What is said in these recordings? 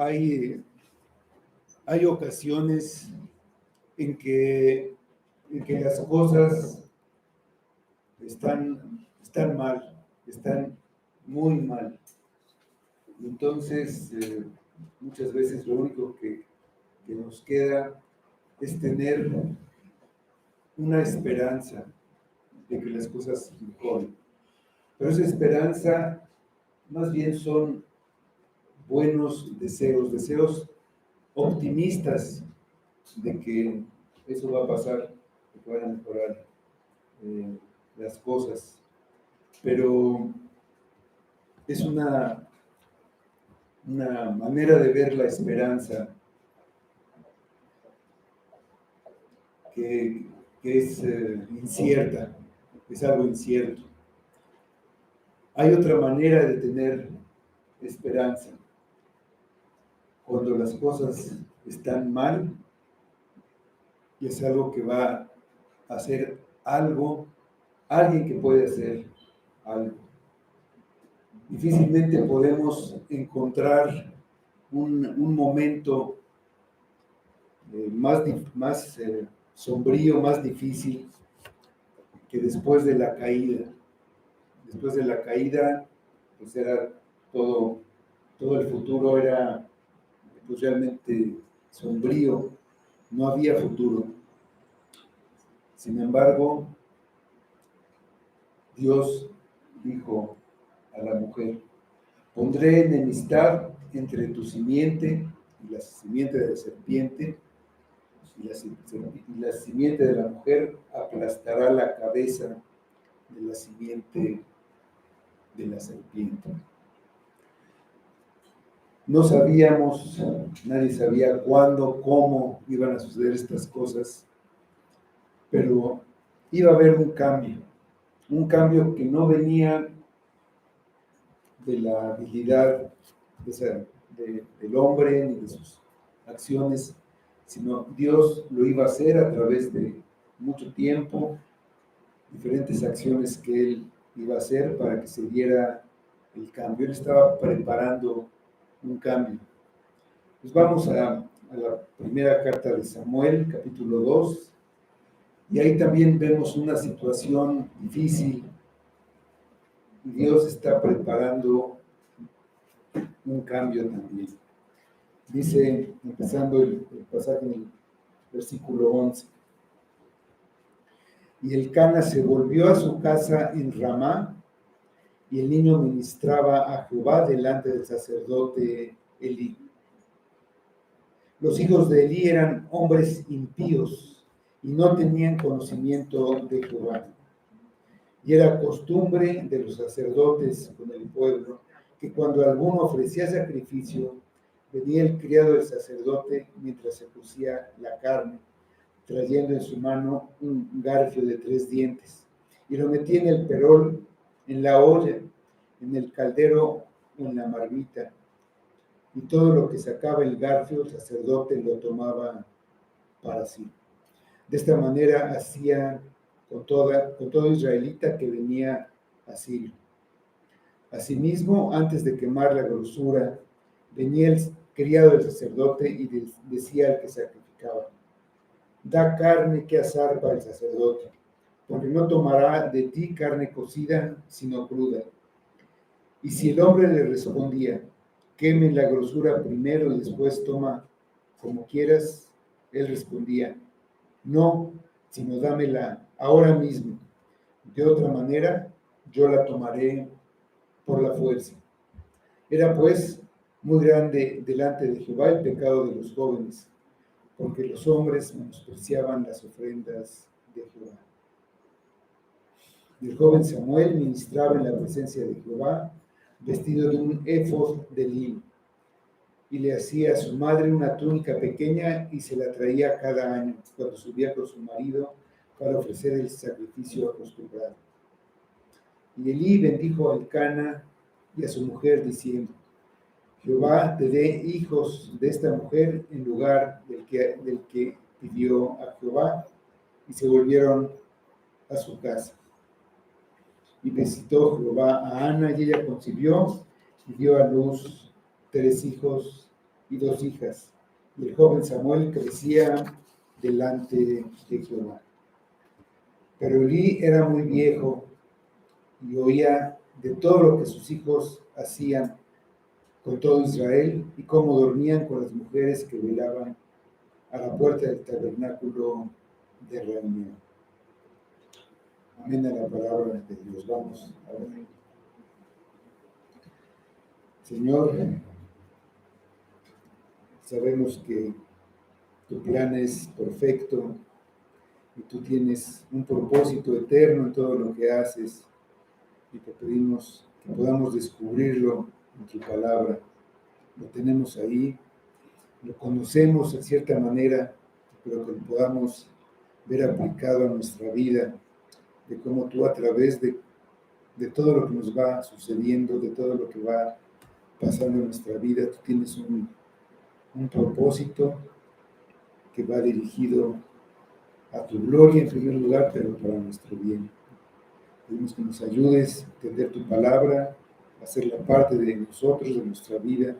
hay ocasiones en que las cosas están mal, están muy mal. Y entonces, muchas veces lo único que nos queda es tener una esperanza de que las cosas mejoren. Pero esa esperanza más bien son buenos deseos, deseos optimistas de que eso va a pasar, que van a mejorar las cosas. Pero es una manera de ver la esperanza que es incierta, es algo incierto. Hay otra manera de tener esperanza. Cuando las cosas están mal, y es algo que va a hacer algo, alguien que puede hacer algo. Difícilmente podemos encontrar un momento más sombrío, más difícil que después de la caída. Después de la caída, pues era todo el futuro era pues realmente sombrío, no había futuro. Sin embargo, Dios dijo a la mujer: pondré enemistad entre tu simiente y la simiente de la serpiente, y la simiente de la mujer aplastará la cabeza de la simiente de la serpiente. No sabíamos, nadie sabía cuándo, cómo iban a suceder estas cosas, pero iba a haber un cambio que no venía de la habilidad del hombre ni de sus acciones, sino Dios lo iba a hacer a través de mucho tiempo, diferentes acciones que Él iba a hacer para que se diera el cambio. Él estaba preparando un cambio. Pues vamos a la primera carta de Samuel, capítulo 2, y ahí también vemos una situación difícil. Dios está preparando un cambio también. Dice, empezando el pasaje en el versículo 11, y Elcana se volvió a su casa en Ramá, y el niño ministraba a Jehová delante del sacerdote Elí. Los hijos de Elí eran hombres impíos y no tenían conocimiento de Jehová. Y era costumbre de los sacerdotes con el pueblo que cuando alguno ofrecía sacrificio, venía el criado del sacerdote mientras se cocía la carne, trayendo en su mano un garfio de 3 dientes, y lo metía en el perol, en la olla, en el caldero, en la marmita. Y todo lo que sacaba el garfio, el sacerdote lo tomaba para sí. De esta manera hacía con todo israelita que venía a Silo. Asimismo, antes de quemar la grosura, venía el criado del sacerdote y decía al que sacrificaba: da carne que asar para el sacerdote, porque no tomará de ti carne cocida, sino cruda. Y si el hombre le respondía: queme la grosura primero y después toma como quieras, él respondía: no, sino dámela ahora mismo. De otra manera, yo la tomaré por la fuerza. Era pues muy grande delante de Jehová el pecado de los jóvenes, porque los hombres menospreciaban las ofrendas de Jehová. Y el joven Samuel ministraba en la presencia de Jehová, vestido de un éfod de lino, y le hacía a su madre una túnica pequeña y se la traía cada año cuando subía con su marido para ofrecer el sacrificio acostumbrado. Y Elí bendijo a Elcana y a su mujer diciendo: Jehová te dé hijos de esta mujer en lugar del que pidió a Jehová. Y se volvieron a su casa. Y visitó Jehová a Ana, y ella concibió y dio a luz 3 hijos, y 2 hijas. Y el joven Samuel crecía delante de Jehová. Pero Elí era muy viejo y oía de todo lo que sus hijos hacían con todo Israel y cómo dormían con las mujeres que velaban a la puerta del tabernáculo de reunión. Amén a la palabra de Dios. Vamos a ver. Señor, sabemos que tu plan es perfecto y tú tienes un propósito eterno en todo lo que haces y te pedimos que podamos descubrirlo en tu palabra. Lo tenemos ahí, lo conocemos de cierta manera, pero que lo podamos ver aplicado a nuestra vida, de cómo tú a través de todo lo que nos va sucediendo, de todo lo que va pasando en nuestra vida, tú tienes un propósito que va dirigido a tu gloria en primer lugar, pero para nuestro bien. Pedimos que nos ayudes a entender tu palabra, a hacerla parte de nosotros, de nuestra vida,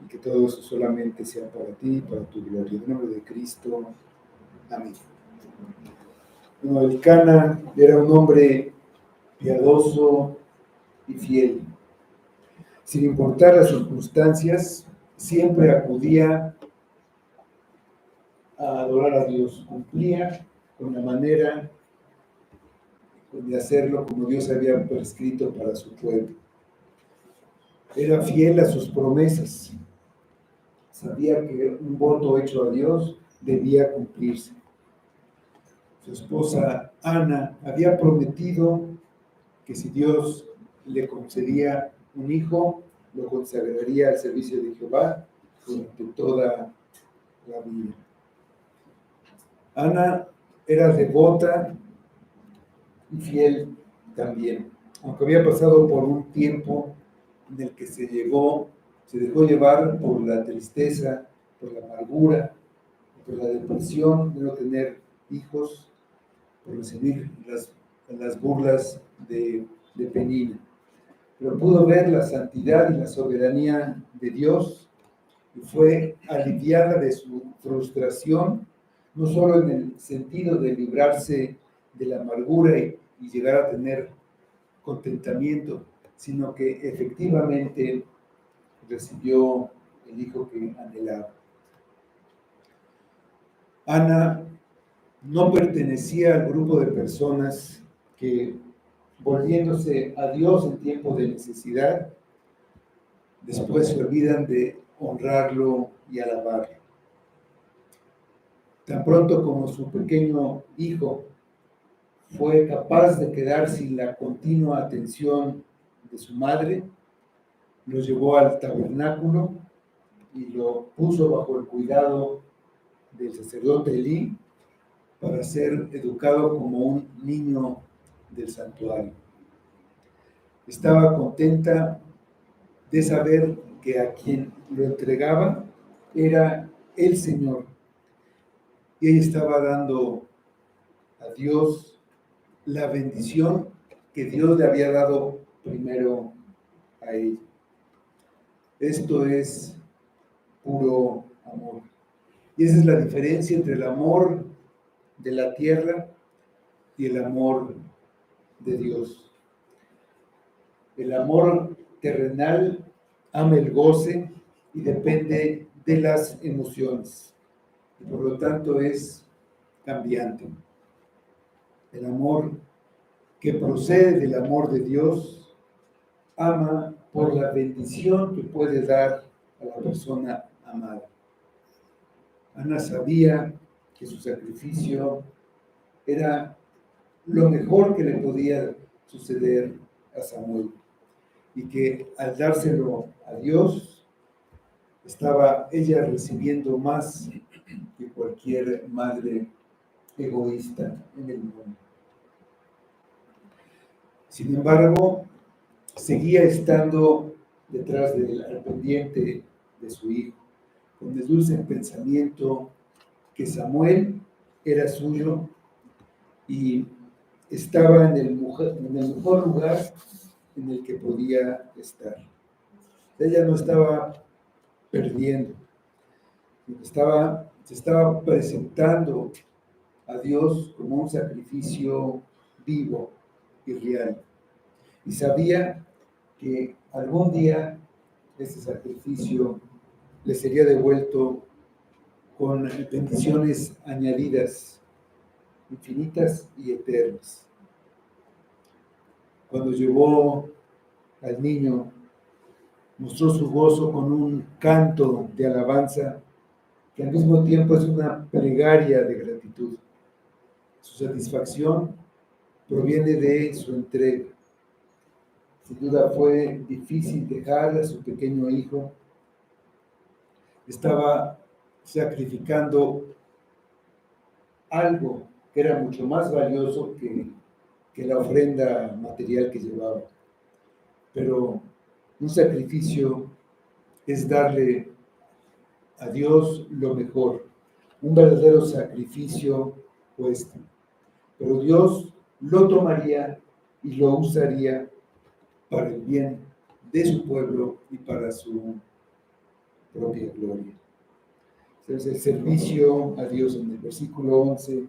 y que todo eso solamente sea para ti y para tu gloria. En el nombre de Cristo. Amén. Bueno, Elcana era un hombre piadoso y fiel. Sin importar las circunstancias, siempre acudía a adorar a Dios. Cumplía con la manera de hacerlo como Dios había prescrito para su pueblo. Era fiel a sus promesas. Sabía que un voto hecho a Dios debía cumplirse. Su esposa Ana había prometido que si Dios le concedía un hijo, lo consagraría al servicio de Jehová durante toda la vida. Ana era devota y fiel también, aunque había pasado por un tiempo en el que se dejó llevar por la tristeza, por la amargura, por la depresión de no tener hijos, por recibir las burlas de Penina. Pero pudo ver la santidad y la soberanía de Dios y fue aliviada de su frustración, no solo en el sentido de librarse de la amargura y llegar a tener contentamiento, sino que efectivamente recibió el hijo que anhelaba. Ana no pertenecía al grupo de personas que, volviéndose a Dios en tiempo de necesidad, después se olvidan de honrarlo y alabarlo. Tan pronto como su pequeño hijo fue capaz de quedar sin la continua atención de su madre, lo llevó al tabernáculo y lo puso bajo el cuidado del sacerdote Elí para ser educado como un niño del santuario. Estaba contenta de saber que a quien lo entregaba era el Señor. Y ella estaba dando a Dios la bendición que Dios le había dado primero a ella. Esto es puro amor. Y esa es la diferencia entre el amor de la tierra y el amor de Dios. El amor terrenal ama el goce y depende de las emociones. Y por lo tanto es cambiante. El amor que procede del amor de Dios ama por la bendición que puede dar a la persona amada. Ana sabía que su sacrificio era lo mejor que le podía suceder a Samuel y que al dárselo a Dios estaba ella recibiendo más que cualquier madre egoísta en el mundo. Sin embargo, seguía estando detrás al pendiente de su hijo, con el dulce pensamiento que Samuel era suyo y estaba en el mejor lugar en el que podía estar. Ella no estaba perdiendo. Se estaba presentando a Dios como un sacrificio vivo y real. Y sabía que algún día ese sacrificio le sería devuelto con bendiciones añadidas, infinitas y eternas. Cuando llevó al niño, mostró su gozo con un canto de alabanza que al mismo tiempo es una plegaria de gratitud. Su satisfacción proviene de su entrega. Sin duda fue difícil dejar a su pequeño hijo. Estaba sacrificando algo que era mucho más valioso que la ofrenda material que llevaba. Pero un sacrificio es darle a Dios lo mejor. Un verdadero sacrificio cuesta. Pero Dios lo tomaría y lo usaría para el bien de su pueblo y para su propia gloria. Entonces, el servicio a Dios en el versículo 11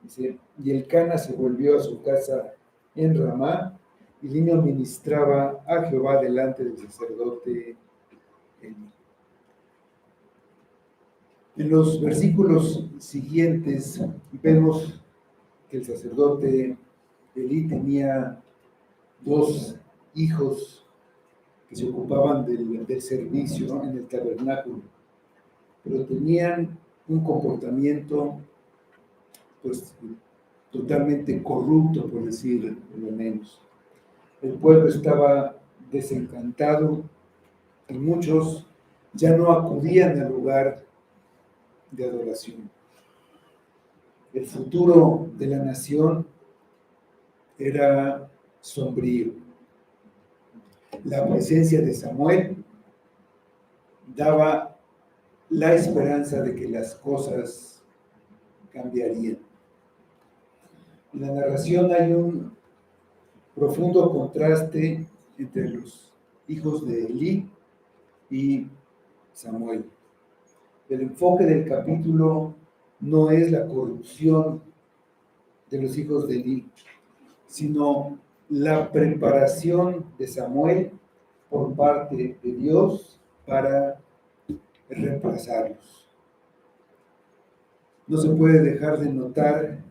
dice: y Elcana se volvió a su casa en Ramá, y el niño ministraba a Jehová delante del sacerdote Elí. En los versículos siguientes vemos que el sacerdote Elí tenía dos hijos que se ocupaban del servicio, ¿no?, en el tabernáculo, pero tenían un comportamiento pues totalmente corrupto, por decir lo menos. El pueblo estaba desencantado y muchos ya no acudían al lugar de adoración. El futuro de la nación era sombrío. La presencia de Samuel daba la esperanza de que las cosas cambiarían. En la narración hay un profundo contraste entre los hijos de Elí y Samuel. El enfoque del capítulo no es la corrupción de los hijos de Elí, sino la preparación de Samuel por parte de Dios para reemplazarlos. No se puede dejar de notar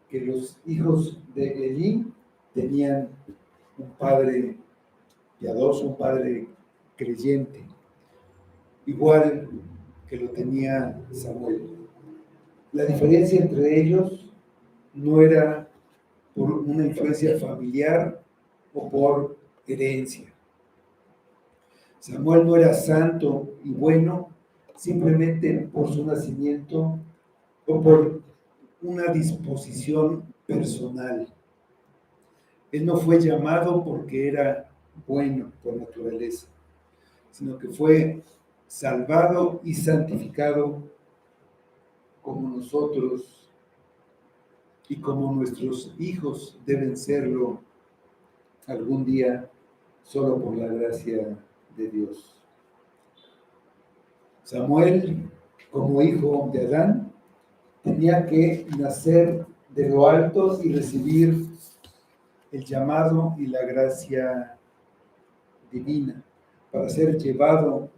que los hijos de Elí tenían un padre piadoso, un padre creyente, igual que lo tenía Samuel. La diferencia entre ellos no era por una influencia familiar o por herencia. Samuel no era santo y bueno simplemente por su nacimiento o por una disposición personal. Él no fue llamado porque era bueno por naturaleza, sino que fue salvado y santificado como nosotros y como nuestros hijos deben serlo algún día solo por la gracia de Dios. Samuel, como hijo de Adán, tenía que nacer de lo alto y recibir el llamado y la gracia divina para ser llevado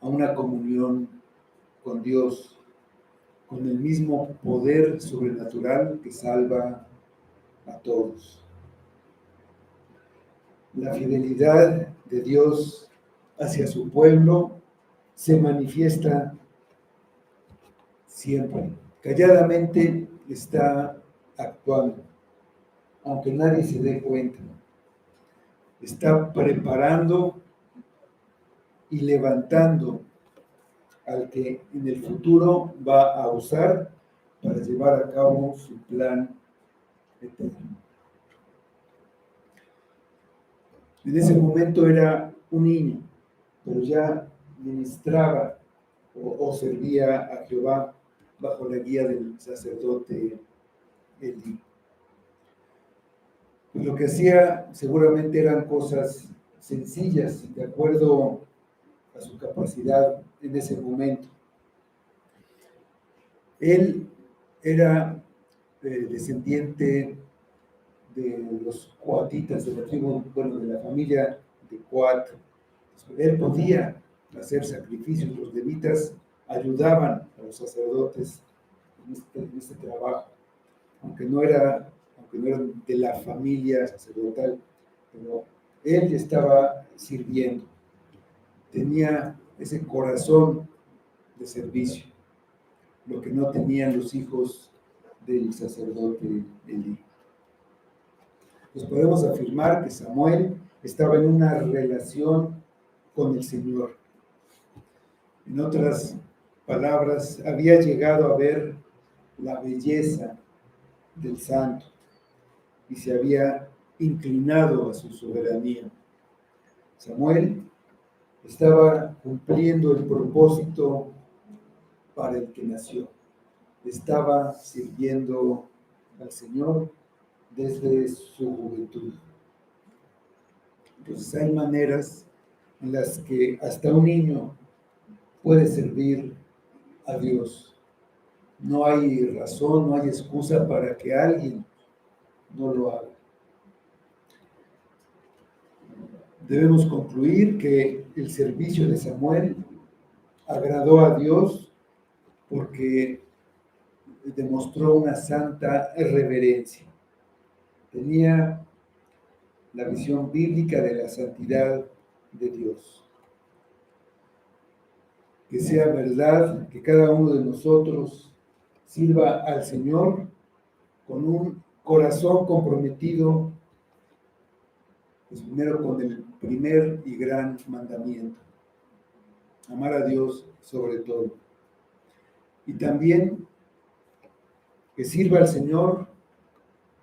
a una comunión con Dios, con el mismo poder sobrenatural que salva a todos. La fidelidad de Dios hacia su pueblo se manifiesta siempre. Calladamente está actuando, aunque nadie se dé cuenta. Está preparando y levantando al que en el futuro va a usar para llevar a cabo su plan eterno. En ese momento era un niño, pero ya ministraba o servía a Jehová bajo la guía del sacerdote Elí. Lo que hacía seguramente eran cosas sencillas, de acuerdo a su capacidad en ese momento. Él era descendiente de los coatitas, de la tribu, bueno, de la familia de Coat. Él podía hacer sacrificios, los levitas ayudaban a los sacerdotes en este trabajo, aunque no eran de la familia sacerdotal, pero él estaba sirviendo, tenía ese corazón de servicio, lo que no tenían los hijos del sacerdote Elí. Pues podemos afirmar que Samuel estaba en una relación con el Señor. En otras palabras, había llegado a ver la belleza del santo y se había inclinado a su soberanía. Samuel estaba cumpliendo el propósito para el que nació. Estaba sirviendo al Señor desde su juventud. Entonces hay maneras en las que hasta un niño puede servir a Dios. No hay razón, no hay excusa para que alguien no lo haga. Debemos concluir que el servicio de Samuel agradó a Dios porque demostró una santa reverencia. Tenía la visión bíblica de la santidad de Dios. Que sea verdad que cada uno de nosotros sirva al Señor con un corazón comprometido, pues primero con el primer y gran mandamiento, amar a Dios sobre todo. Y también que sirva al Señor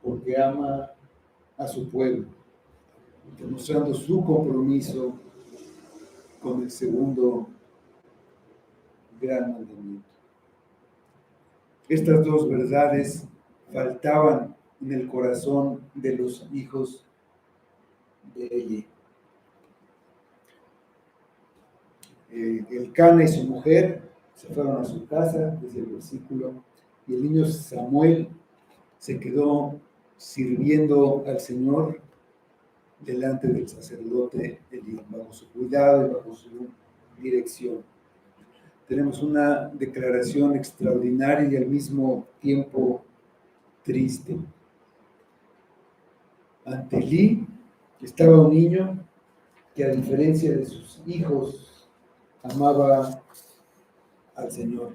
porque ama a su pueblo, demostrando su compromiso con el segundo gran mandamiento. Estas dos verdades faltaban en el corazón de los hijos de Eli. Elcana y su mujer se fueron a su casa, desde el versículo, y el niño Samuel se quedó sirviendo al Señor delante del sacerdote Elí, bajo su cuidado y bajo su dirección. Tenemos una declaración extraordinaria y al mismo tiempo triste. Ante Elí estaba un niño que, a diferencia de sus hijos, amaba al Señor.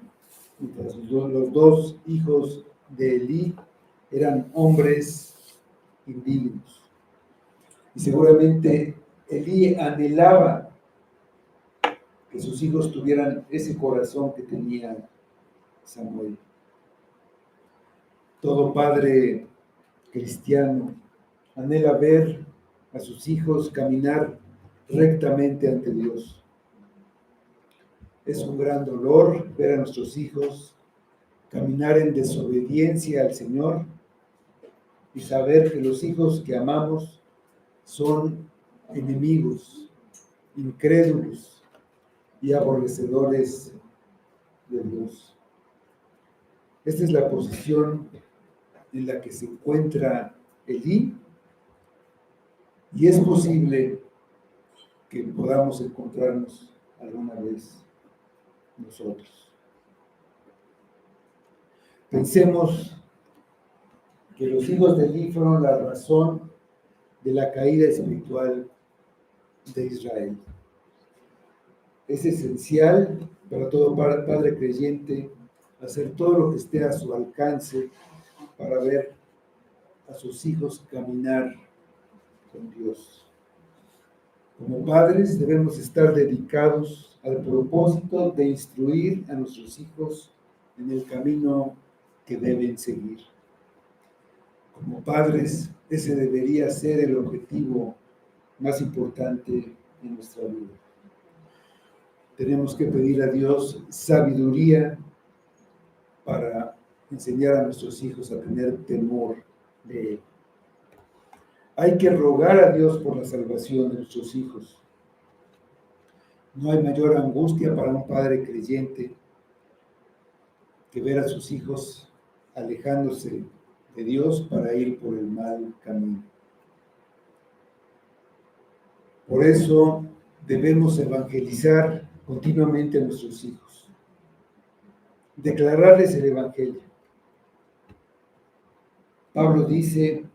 Mientras los dos hijos de Elí eran hombres indignos. Y seguramente Elí anhelaba que sus hijos tuvieran ese corazón que tenía Samuel. Todo padre cristiano anhela ver a sus hijos caminar rectamente ante Dios. Es un gran dolor ver a nuestros hijos caminar en desobediencia al Señor y saber que los hijos que amamos son enemigos, incrédulos y aborrecedores de Dios. Esta es la posición en la que se encuentra Elí, y es posible que podamos encontrarnos alguna vez nosotros. Pensemos que los hijos de Elí fueron la razón de la caída espiritual de Israel. Es esencial para todo padre creyente hacer todo lo que esté a su alcance para ver a sus hijos caminar con Dios. Como padres debemos estar dedicados al propósito de instruir a nuestros hijos en el camino que deben seguir. Como padres, ese debería ser el objetivo más importante en nuestra vida. Tenemos que pedir a Dios sabiduría para enseñar a nuestros hijos a tener temor de Él. Hay que rogar a Dios por la salvación de nuestros hijos. No hay mayor angustia para un padre creyente que ver a sus hijos alejándose de Dios para ir por el mal camino. Por eso debemos evangelizar continuamente a nuestros hijos, declararles el Evangelio. Pablo dice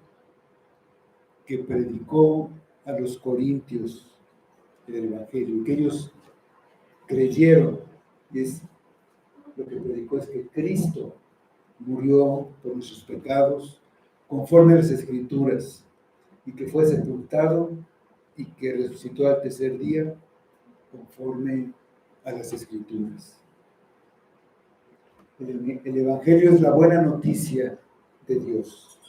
que predicó a los corintios el Evangelio, que ellos creyeron, y es lo que predicó es que Cristo murió por nuestros pecados, conforme a las Escrituras, y que fue sepultado y que resucitó al tercer día, conforme a las Escrituras. El Evangelio es la buena noticia de Dios,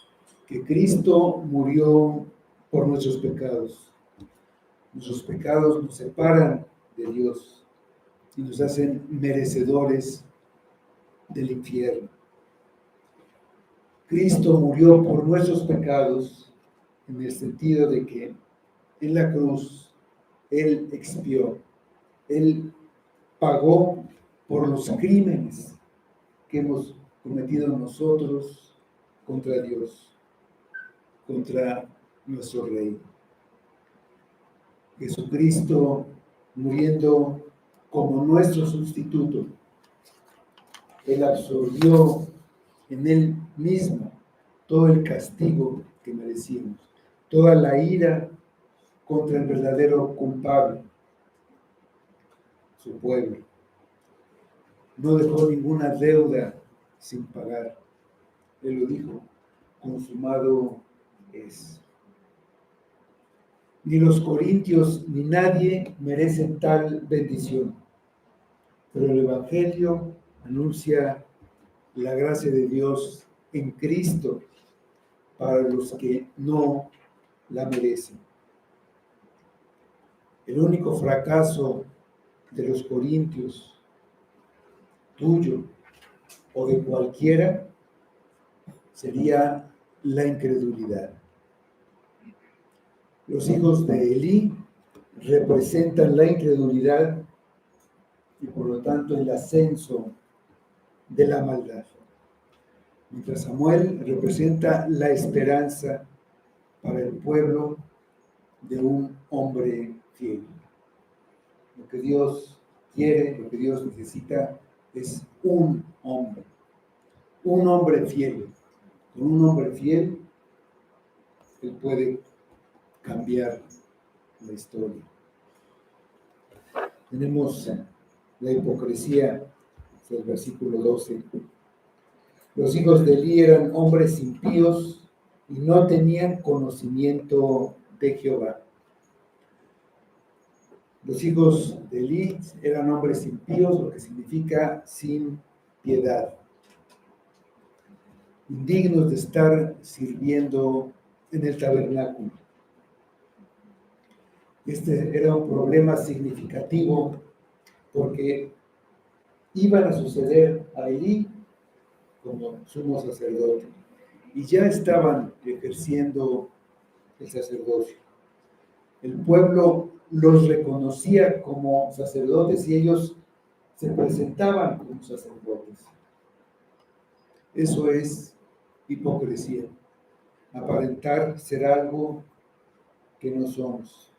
que Cristo murió por nuestros pecados. Nuestros pecados nos separan de Dios y nos hacen merecedores del infierno. Cristo murió por nuestros pecados en el sentido de que en la cruz Él expió, Él pagó por los crímenes que hemos cometido nosotros contra Dios, contra nuestro Rey. Jesucristo muriendo como nuestro sustituto, Él absorbió en Él mismo todo el castigo que merecíamos, toda la ira contra el verdadero culpable, su pueblo. No dejó ninguna deuda sin pagar. Él lo dijo, consumado es. Ni los corintios ni nadie merecen tal bendición, pero el Evangelio anuncia la gracia de Dios en Cristo para los que no la merecen. El único fracaso de los corintios, tuyo o de cualquiera, sería la incredulidad. Los hijos de Elí representan la incredulidad y por lo tanto el ascenso de la maldad. Mientras Samuel representa la esperanza para el pueblo de un hombre fiel. Lo que Dios quiere, lo que Dios necesita es un hombre fiel. Con un hombre fiel, Él puede cambiar la historia. Tenemos la hipocresía del versículo 12. Los hijos de Elí eran hombres impíos y no tenían conocimiento de Jehová. Los hijos de Elí eran hombres impíos, lo que significa sin piedad, indignos de estar sirviendo en el tabernáculo. Este era un problema significativo porque iban a suceder a Elí como sumo sacerdote y ya estaban ejerciendo el sacerdocio. El pueblo los reconocía como sacerdotes y ellos se presentaban como sacerdotes. Eso es hipocresía, aparentar ser algo que no somos.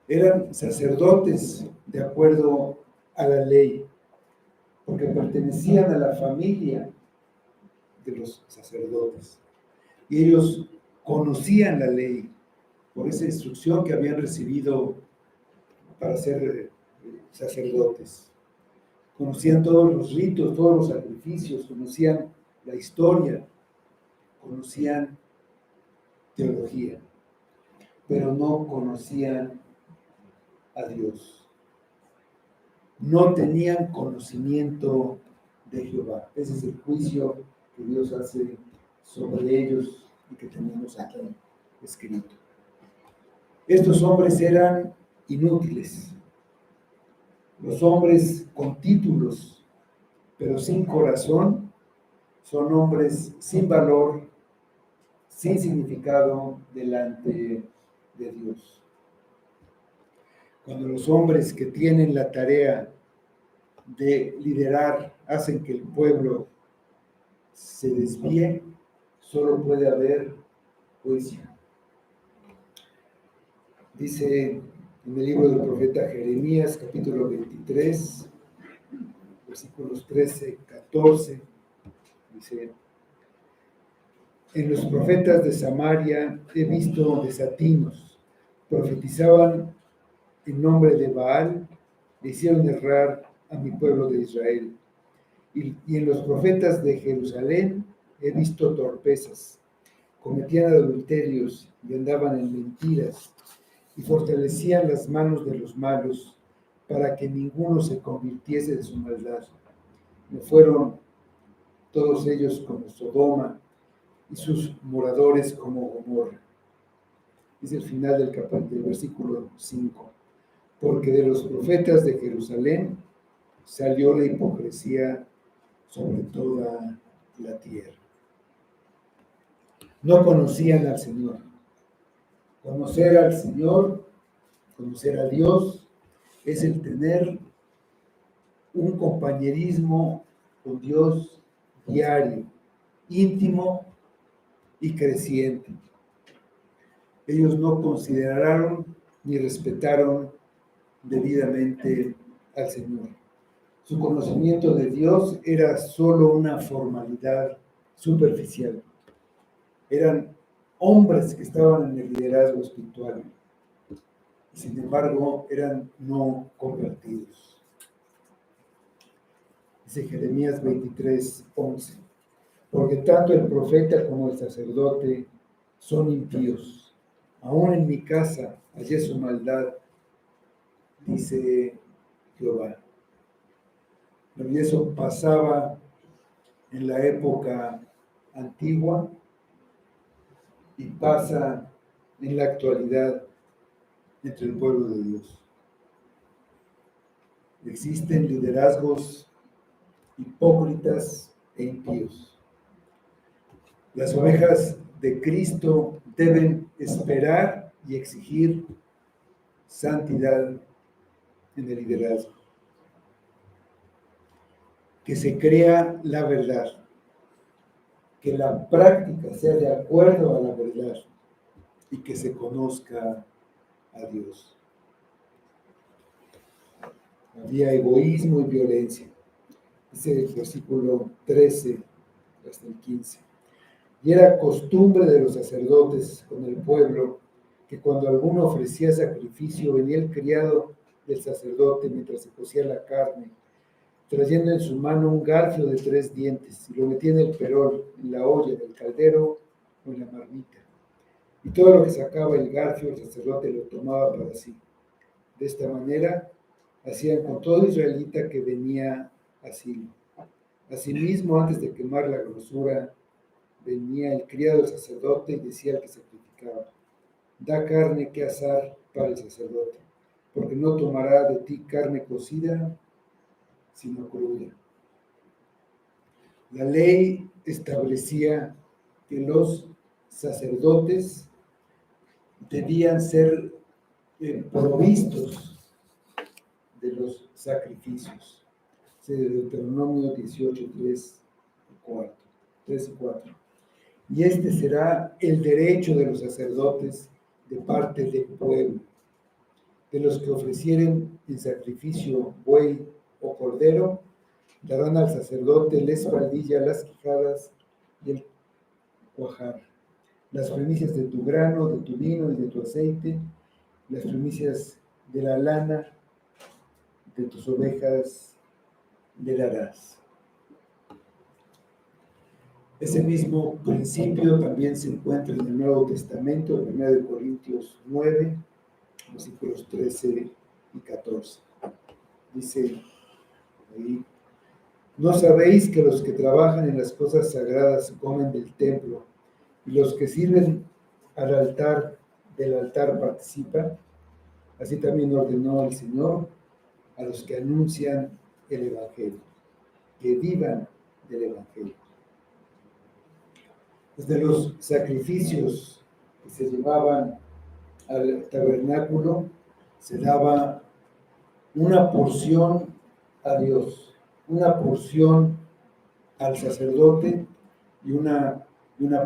Eran sacerdotes de acuerdo a la ley, porque pertenecían a la familia de los sacerdotes. Y ellos conocían la ley por esa instrucción que habían recibido para ser sacerdotes. Conocían todos los ritos, todos los sacrificios, conocían la historia, conocían teología, pero no conocían a Dios. No tenían conocimiento de Jehová. Ese es el juicio que Dios hace sobre ellos y que tenemos aquí escrito. Estos hombres eran inútiles. Los hombres con títulos, pero sin corazón, son hombres sin valor, sin significado delante de Dios. Cuando los hombres que tienen la tarea de liderar hacen que el pueblo se desvíe, solo puede haber juicio. Dice en el libro del profeta Jeremías, capítulo 23, versículos 13, 14, dice: en los profetas de Samaria he visto desatinos, profetizaban en nombre de Baal, le hicieron errar a mi pueblo de Israel. Y en los profetas de Jerusalén he visto torpezas, cometían adulterios y andaban en mentiras, y fortalecían las manos de los malos para que ninguno se convirtiese de su maldad. No fueron todos ellos como Sodoma y sus moradores como Gomorra. Es el final del versículo 5. Porque de los profetas de Jerusalén salió la hipocresía sobre toda la tierra. No conocían al Señor. Conocer al Señor, conocer a Dios, es el tener un compañerismo con Dios diario, íntimo y creciente. Ellos no consideraron ni respetaron debidamente al Señor. Su conocimiento de Dios era solo una formalidad superficial. Eran hombres que estaban en el liderazgo espiritual. Sin embargo, eran no convertidos. Dice Jeremías 23, 11. Porque tanto el profeta como el sacerdote son impíos. Aún en mi casa hallé su maldad, dice Jehová. Y eso pasaba en la época antigua y pasa en la actualidad entre el pueblo de Dios. Existen liderazgos hipócritas e impíos. Las ovejas de Cristo deben esperar y exigir santidad en el liderazgo. Que se crea la verdad, que la práctica sea de acuerdo a la verdad y que se conozca a Dios. Había egoísmo y violencia. Dice el versículo 13 hasta el 15. Y era costumbre de los sacerdotes con el pueblo que cuando alguno ofrecía sacrificio, venía el criado del sacerdote mientras se cocía la carne, trayendo en su mano un garfio de 3 dientes, y lo metía en el perol, en la olla, en el caldero o en la marmita. Y todo lo que sacaba el garfio, el sacerdote lo tomaba para sí. De esta manera hacían con todo israelita que venía a Silo. Asimismo, antes de quemar la grosura, venía el criado del sacerdote y decía al que sacrificaba: da carne que asar para el sacerdote, porque no tomará de ti carne cocida, sino cruda. La ley establecía que los sacerdotes debían ser provistos de los sacrificios. De Deuteronomio 18, 3 y 4. Y este será el derecho de los sacerdotes de parte del pueblo, de los que ofrecieren en sacrificio buey o cordero, darán al sacerdote la espaldilla, las quijadas y el cuajar, las primicias de tu grano, de tu vino y de tu aceite, las primicias de la lana de tus ovejas le darás. Ese mismo principio también se encuentra en el Nuevo Testamento, en 1 Corintios 9, versículos 13 y 14. Dice ahí: ¿no sabéis que los que trabajan en las cosas sagradas comen del templo, y los que sirven al altar del altar participan? Así también ordenó el Señor a los que anuncian el Evangelio, que vivan del Evangelio. Desde los sacrificios que se llevaban al tabernáculo, se daba una porción a Dios, una porción al sacerdote y una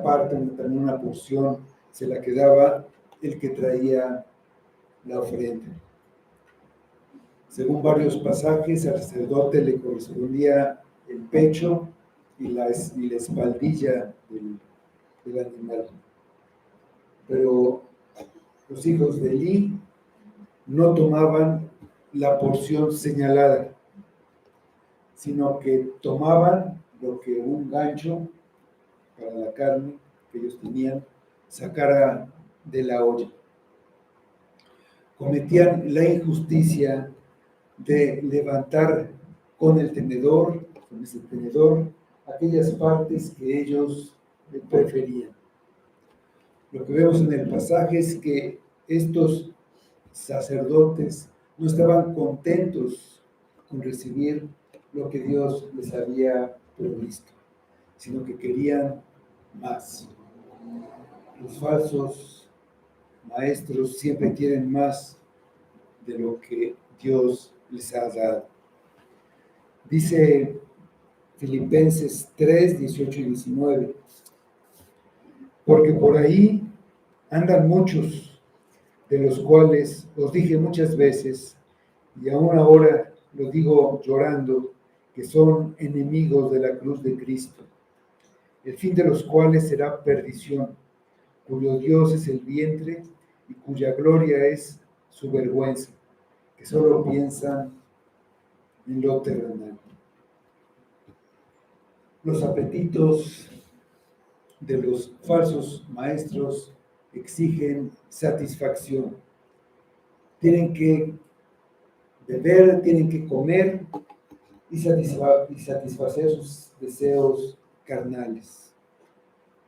parte, también una porción, se la quedaba el que traía la ofrenda. Según varios pasajes, al sacerdote le correspondía el pecho y la espaldilla del animal. Pero los hijos de Elí no tomaban la porción señalada, sino que tomaban lo que un gancho para la carne que ellos tenían sacara de la olla. Cometían la injusticia de levantar con ese tenedor, aquellas partes que ellos preferían. Lo que vemos en el pasaje es que estos sacerdotes no estaban contentos con recibir lo que Dios les había provisto, sino que querían más. Los falsos maestros siempre quieren más de lo que Dios les ha dado. Dice Filipenses 3, 18 y 19, porque por ahí andan muchos, de los cuales os dije muchas veces, y aún ahora lo digo llorando, que son enemigos de la cruz de Cristo, el fin de los cuales será perdición, cuyo Dios es el vientre y cuya gloria es su vergüenza, que solo piensan en lo terrenal. Los apetitos de los falsos maestros exigen satisfacción. Tienen que beber, tienen que comer y satisfacer sus deseos carnales.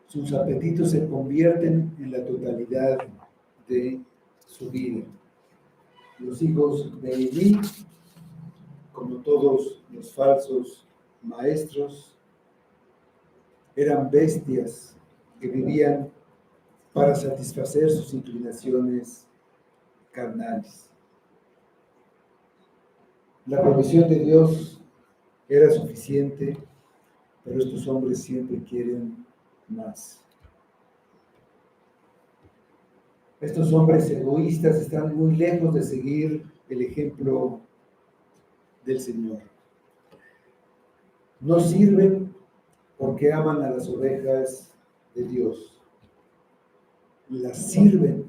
Sus apetitos se convierten en la totalidad de su vida. Los hijos de Elí, como todos los falsos maestros, eran bestias que vivían para satisfacer sus inclinaciones carnales. La provisión de Dios era suficiente, pero estos hombres siempre quieren más. Estos hombres egoístas están muy lejos de seguir el ejemplo del Señor. No sirven porque aman a las ovejas de Dios. Las sirven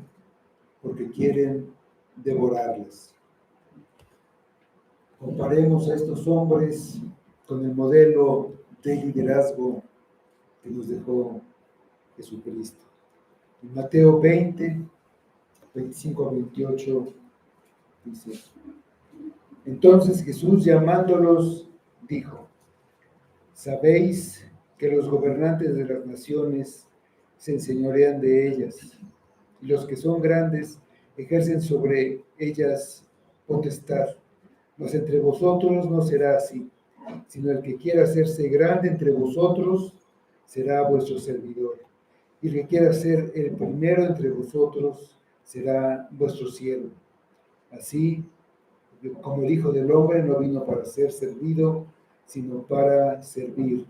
porque quieren devorarlas. Comparemos a estos hombres con el modelo de liderazgo que nos dejó Jesucristo. En Mateo 20, 25 a 28, dice: entonces Jesús, llamándolos, dijo: sabéis que los gobernantes de las naciones se enseñorean de ellas, y los que son grandes ejercen sobre ellas potestad. Mas entre vosotros no será así, sino el que quiera hacerse grande entre vosotros será vuestro servidor, y el que quiera ser el primero entre vosotros será vuestro siervo. Así como el Hijo del Hombre no vino para ser servido, sino para servir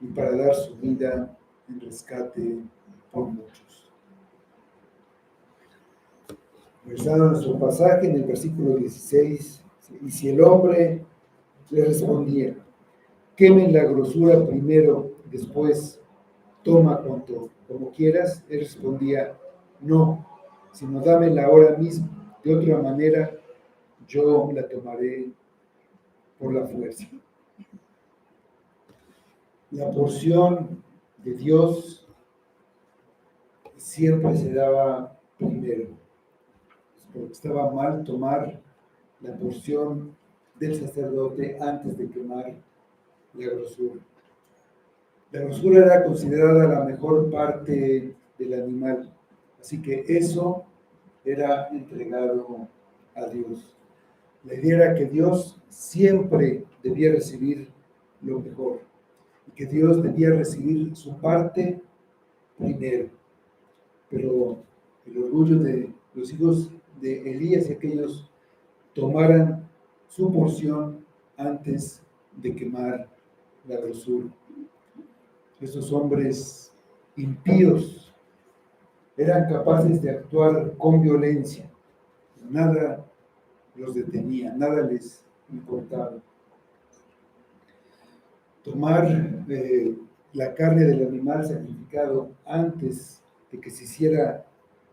y para dar su vida en rescate por muchos. Regresando a nuestro pasaje, en el versículo 16, y si el hombre le respondía: quemen la grosura primero, después toma cuanto como quieras, él respondía: no, sino dámela ahora mismo, de otra manera yo la tomaré por la fuerza. La porción de Dios siempre se daba primero, porque estaba mal tomar la porción del sacerdote antes de quemar la grosura. La grosura era considerada la mejor parte del animal, así que eso era entregado a Dios. La idea era que Dios siempre debía recibir lo mejor y que Dios debía recibir su parte primero. Pero el orgullo de los hijos de Elías y aquellos tomaran su porción antes de quemar la grosura. Esos hombres impíos eran capaces de actuar con violencia. Nada los detenía, nada les importaba. Tomar la carne del animal sacrificado antes de que se hiciera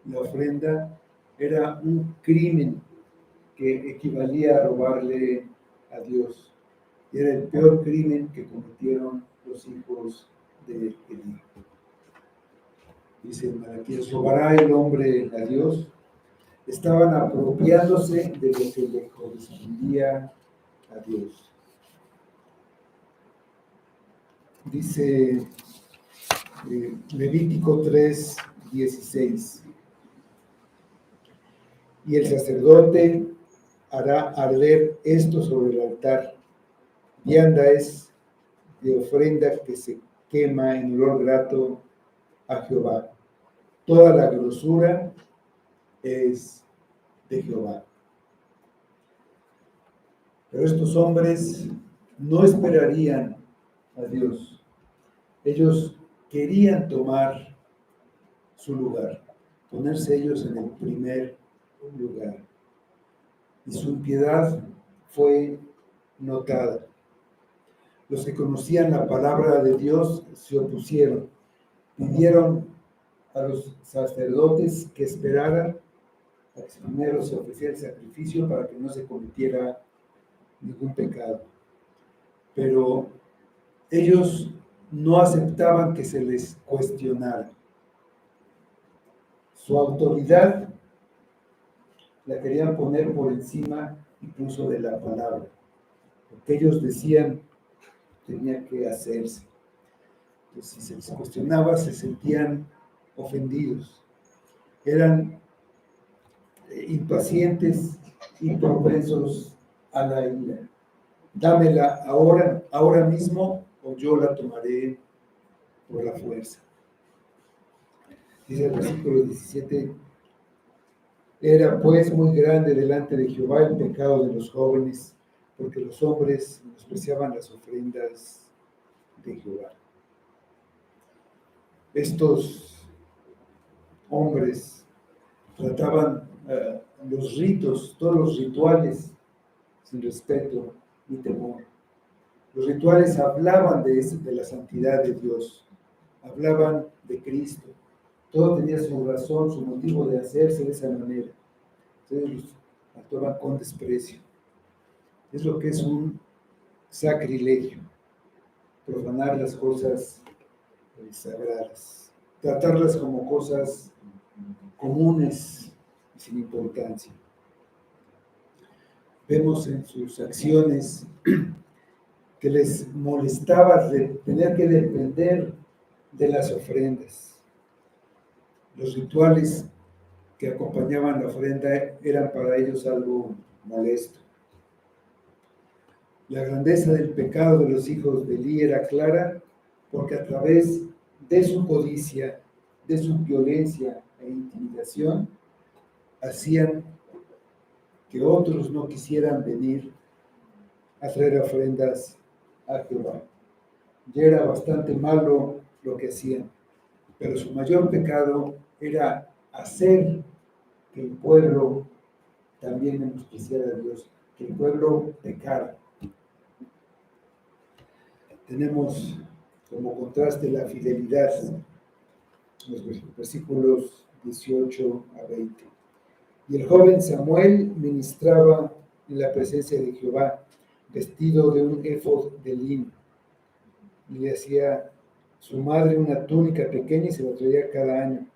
la ofrenda era un crimen que equivalía a robarle a Dios. Era el peor crimen que cometieron los hijos de Elí. Dice Malaquías, ¿robará el hombre a Dios? Estaban apropiándose de lo que le correspondía a Dios. Dice Levítico 3:16. Y el sacerdote hará arder esto sobre el altar. Vianda es de ofrenda que se quema en olor grato a Jehová. Toda la grosura es de Jehová. Pero estos hombres no esperarían a Dios. Ellos querían tomar su lugar, ponerse ellos en el primer lugar. Y su impiedad fue notada. Los que conocían la palabra de Dios se opusieron. Pidieron a los sacerdotes que esperaran a que primero se ofreciera el sacrificio para que no se cometiera ningún pecado. Pero ellos no aceptaban que se les cuestionara. Su autoridad la querían poner por encima incluso de la palabra. Lo que ellos decían tenía que hacerse. Entonces, si se les cuestionaba, se sentían ofendidos. Eran impacientes y propensos a la ira. Dámela ahora mismo, o yo la tomaré por la fuerza. Dice el versículo 17, era pues muy grande delante de Jehová el pecado de los jóvenes, porque los hombres despreciaban las ofrendas de Jehová. Estos hombres trataban los ritos, todos los rituales, sin respeto ni temor. Los rituales hablaban de la santidad de Dios, hablaban de Cristo. Todo tenía su razón, su motivo de hacerse de esa manera. Entonces actuaban con desprecio. Es lo que es un sacrilegio, profanar las cosas sagradas, tratarlas como cosas comunes y sin importancia. Vemos en sus acciones que les molestaba tener que depender de las ofrendas. Los rituales que acompañaban la ofrenda eran para ellos algo molesto. La grandeza del pecado de los hijos de Elí era clara porque a través de su codicia, de su violencia e intimidación, hacían que otros no quisieran venir a traer ofrendas a Jehová. Ya era bastante malo lo que hacían, pero su mayor pecado era hacer que el pueblo también menospreciara a Dios, que el pueblo pecara. Tenemos como contraste la fidelidad, los versículos 18 a 20. Y el joven Samuel ministraba en la presencia de Jehová, vestido de un éfod de lino, y le hacía su madre una túnica pequeña y se la traía cada año,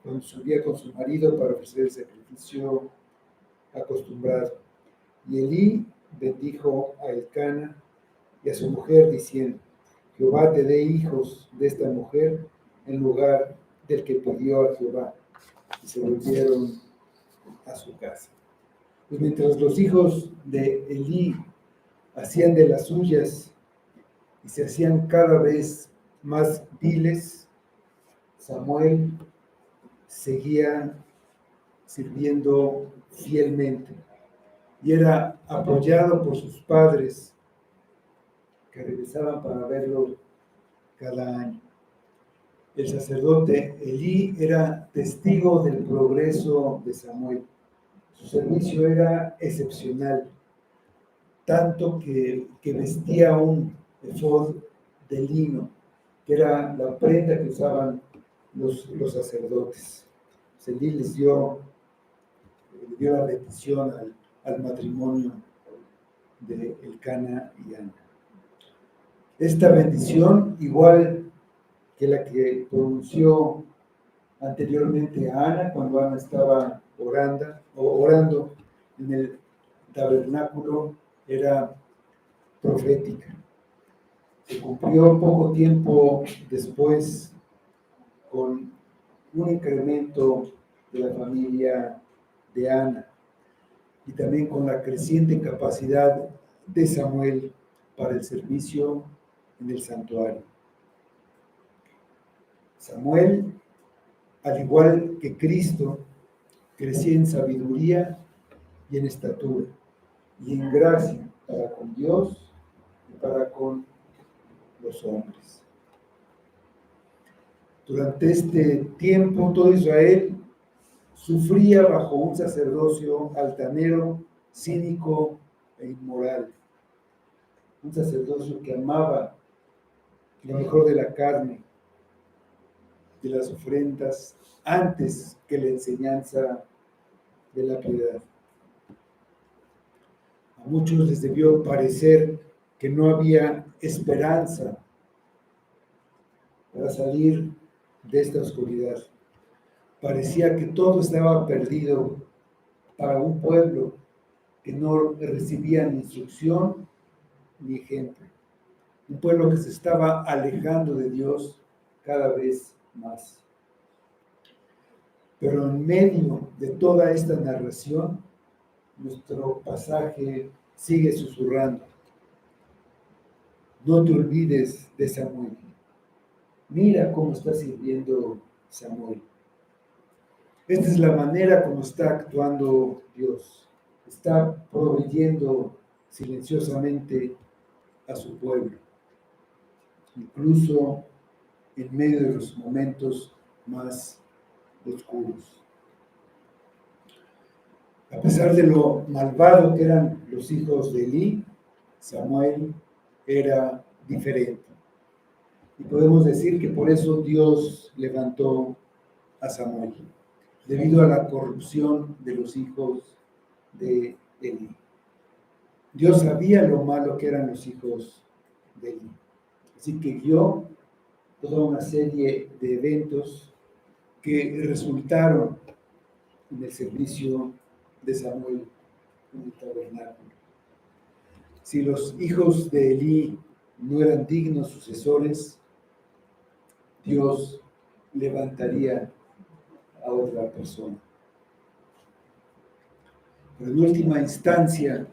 cuando subía con su marido para ofrecer el sacrificio acostumbrado. Y Elí bendijo a Elcana y a su mujer, diciendo, Jehová te dé hijos de esta mujer en lugar del que pidió a Jehová. Y se volvieron a su casa. Pues mientras los hijos de Elí hacían de las suyas y se hacían cada vez más viles, Samuel seguía sirviendo fielmente. y era apoyado por sus padres que regresaban para verlo cada año. El sacerdote Elí era testigo del progreso de Samuel. Su servicio era excepcional, tanto que vestía un efod de lino, que era la prenda que usaban los sacerdotes. Elí le dio la bendición al matrimonio de Elcana y Ana. Esta bendición, igual que la que pronunció anteriormente a Ana, cuando Ana estaba orando en el tabernáculo, era profética. Se cumplió poco tiempo después con un incremento de la familia de Ana y también con la creciente capacidad de Samuel para el servicio en el santuario. Samuel, al igual que Cristo, crecía en sabiduría y en estatura y en gracia para con Dios y para con los hombres. Durante este tiempo todo Israel sufría bajo un sacerdocio altanero, cínico e inmoral. Un sacerdocio que amaba lo mejor de la carne, de las ofrendas, antes que la enseñanza de la piedad. A muchos les debió parecer que no había esperanza para salir de esta oscuridad. Parecía que todo estaba perdido para un pueblo que no recibía ni instrucción ni ejemplo. Un pueblo que se estaba alejando de Dios cada vez más. Pero en medio de toda esta narración, nuestro pasaje sigue susurrando. No te olvides de Samuel. Mira cómo está sirviendo Samuel. Esta es la manera como está actuando Dios. Está proveyendo silenciosamente a su pueblo, incluso en medio de los momentos más oscuros. A pesar de lo malvado que eran los hijos de Elí, Samuel era diferente. Y podemos decir que por eso Dios levantó a Samuel, debido a la corrupción de los hijos de Elí. Dios sabía lo malo que eran los hijos de Elí. Así que guió toda una serie de eventos que resultaron en el servicio de Samuel en el tabernáculo. Si los hijos de Elí no eran dignos sucesores, Dios levantaría a otra persona. Pero en última instancia,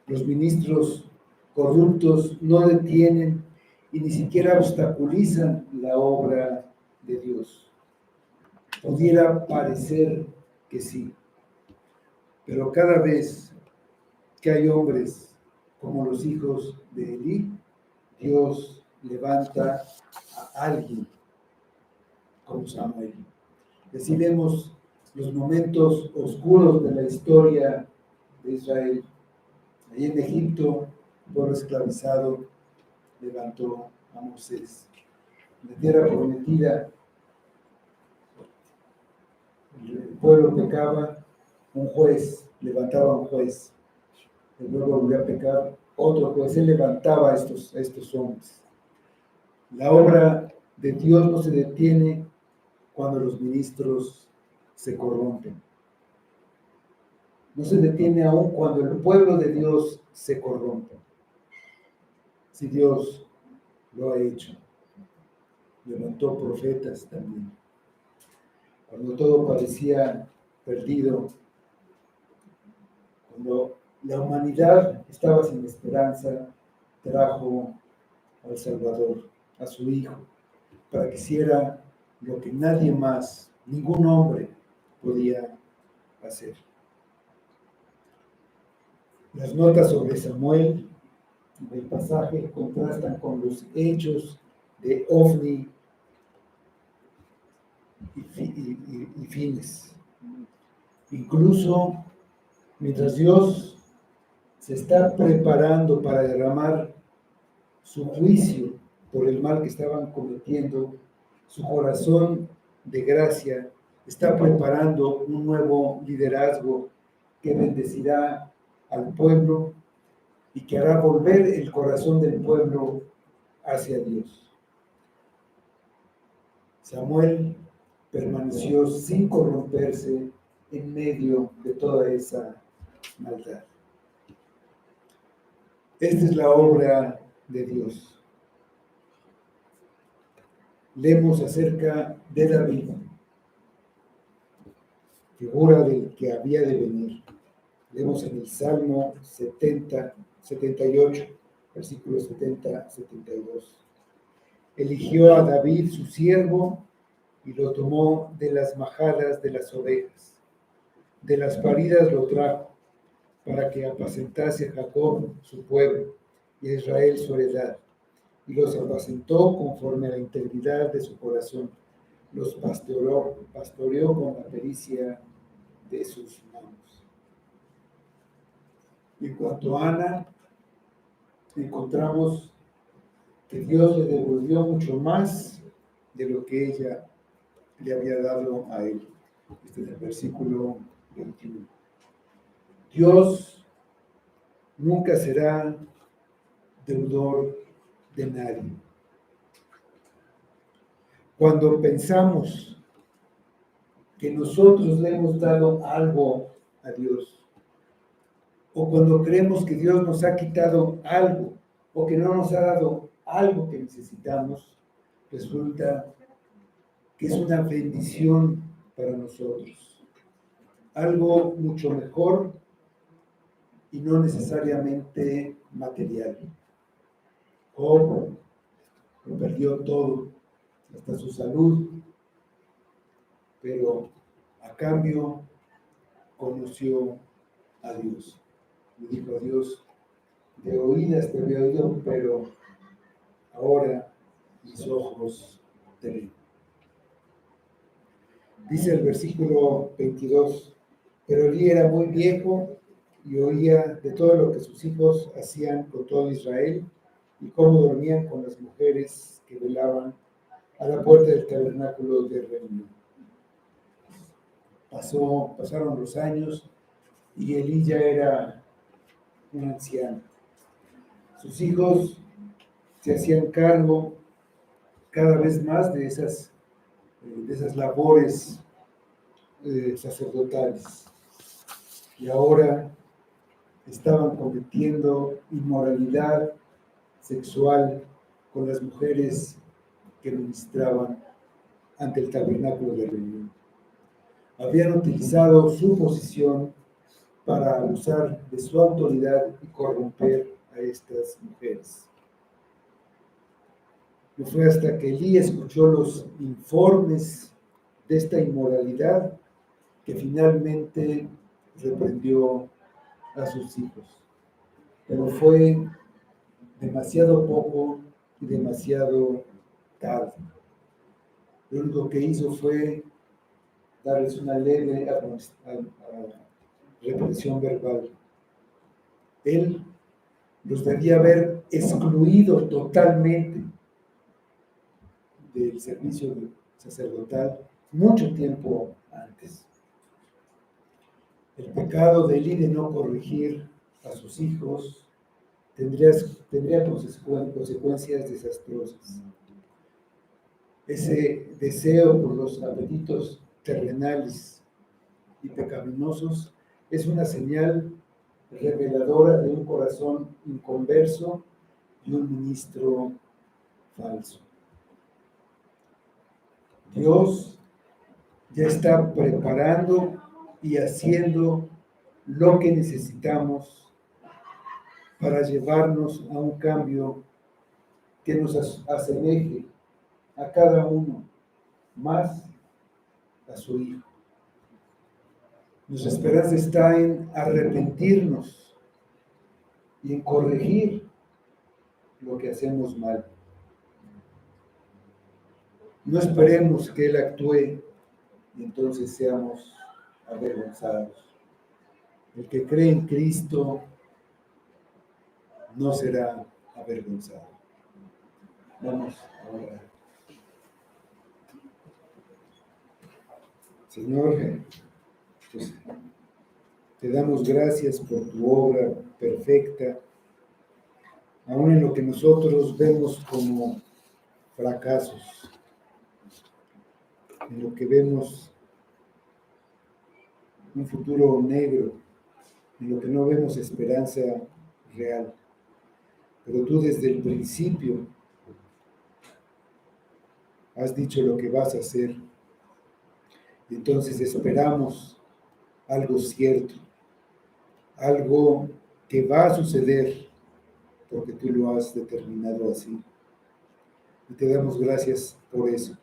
los ministros corruptos no detienen y ni siquiera obstaculizan la obra de Dios. Pudiera parecer que sí, pero cada vez que hay hombres como los hijos de Elí, Dios levanta a alguien como Samuel. Así vemos los momentos oscuros de la historia de Israel. Allí en Egipto, el pueblo esclavizado levantó a Moisés. En la tierra prometida, el pueblo pecaba, un juez levantaba a un juez. El pueblo volvió a pecar, otro juez, él levantaba a estos hombres. La obra de Dios no se detiene cuando los ministros se corrompen. No se detiene aún cuando el pueblo de Dios se corrompe. Si Dios lo ha hecho, levantó profetas también. Cuando todo parecía perdido, cuando la humanidad estaba sin esperanza, trajo al Salvador, a su Hijo, para que hiciera lo que nadie más, ningún hombre podía hacer. Las notas sobre Samuel del pasaje contrastan con los hechos de Ofni y Fines. Incluso mientras Dios se está preparando para derramar su juicio por el mal que estaban cometiendo, su corazón de gracia está preparando un nuevo liderazgo que bendecirá al pueblo y que hará volver el corazón del pueblo hacia Dios. Samuel permaneció sin corromperse en medio de toda esa maldad. Esta es la obra de Dios. Leemos acerca de David, figura del que había de venir. Leemos en el Salmo 78, versículos 70-72. Eligió a David su siervo y lo tomó de las majadas de las ovejas. De las paridas lo trajo, para que apacentase a Jacob su pueblo y a Israel su heredad. Y los apacentó conforme a la integridad de su corazón. Los pastoreó con la pericia de sus manos. En cuanto a Ana, encontramos que Dios le devolvió mucho más de lo que ella le había dado a él. Este es el versículo 21. Dios nunca será deudor de nadie. Cuando pensamos que nosotros le hemos dado algo a Dios, o cuando creemos que Dios nos ha quitado algo, o que no nos ha dado algo que necesitamos, resulta que es una bendición para nosotros. Algo mucho mejor y no necesariamente material. Job lo perdió todo, hasta su salud, pero a cambio conoció a Dios. Le dijo a Dios, de oídas te había oído, pero ahora mis ojos te ven. Dice el versículo 22, pero Elí era muy viejo y oía de todo lo que sus hijos hacían con todo Israel y cómo dormían con las mujeres que velaban a la puerta del tabernáculo de reunión. Pasaron los años y Elí ya era un anciano. Sus hijos se hacían cargo cada vez más de esas labores sacerdotales. Y ahora estaban cometiendo inmoralidad sexual con las mujeres que ministraban ante el tabernáculo de reunión. Habían utilizado su posición para abusar de su autoridad y corromper a estas mujeres. No fue hasta que Elí escuchó los informes de esta inmoralidad que finalmente reprendió a sus hijos. Pero fue demasiado poco y demasiado tarde. Lo único que hizo fue darles una leve reprensión verbal. Él los debía haber excluido totalmente del servicio sacerdotal mucho tiempo antes. El pecado de Elí de no corregir a sus hijos tendría consecuencias desastrosas. Ese deseo por los apetitos terrenales y pecaminosos es una señal reveladora de un corazón inconverso y un ministro falso. Dios ya está preparando y haciendo lo que necesitamos para llevarnos a un cambio que nos asemeje a cada uno más a su Hijo. Nuestra esperanza está en arrepentirnos y en corregir lo que hacemos mal. No esperemos que Él actúe y entonces seamos avergonzados. El que cree en Cristo no será avergonzado. Vamos a orar. Señor, pues, te damos gracias por tu obra perfecta, aun en lo que nosotros vemos como fracasos, en lo que vemos un futuro negro, en lo que no vemos esperanza real. Pero tú desde el principio has dicho lo que vas a hacer y entonces esperamos algo cierto, algo que va a suceder porque tú lo has determinado así. Y te damos gracias por eso.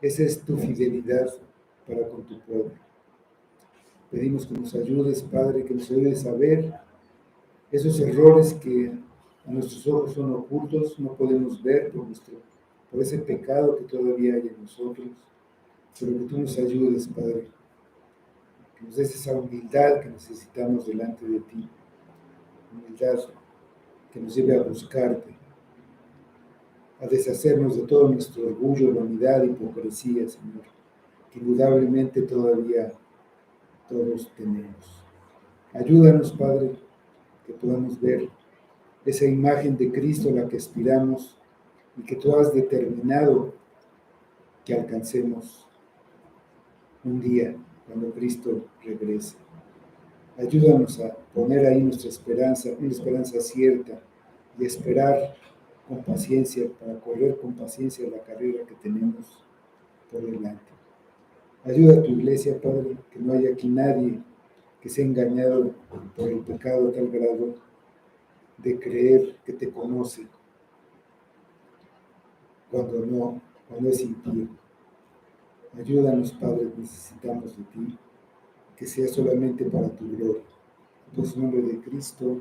Esa es tu fidelidad para con tu pueblo. Pedimos que nos ayudes, Padre, que nos ayudes a ver esos errores que a nuestros ojos son ocultos, no podemos ver por ese pecado que todavía hay en nosotros, pero que tú nos ayudes, Padre, que nos des esa humildad que necesitamos delante de ti, humildad que nos lleve a buscarte, a deshacernos de todo nuestro orgullo, vanidad, hipocresía, Señor, que indudablemente todavía todos tenemos. Ayúdanos, Padre, que podamos ver esa imagen de Cristo a la que aspiramos y que tú has determinado que alcancemos un día cuando Cristo regrese. Ayúdanos a poner ahí nuestra esperanza, una esperanza cierta y esperar con paciencia, para correr con paciencia la carrera que tenemos por delante. Ayuda a tu iglesia, Padre, que no haya aquí nadie que sea engañado por el pecado a tal grado de creer que te conoce cuando es impío. Ayúdanos, Padre, necesitamos de ti, que sea solamente para tu gloria. En el nombre de Cristo.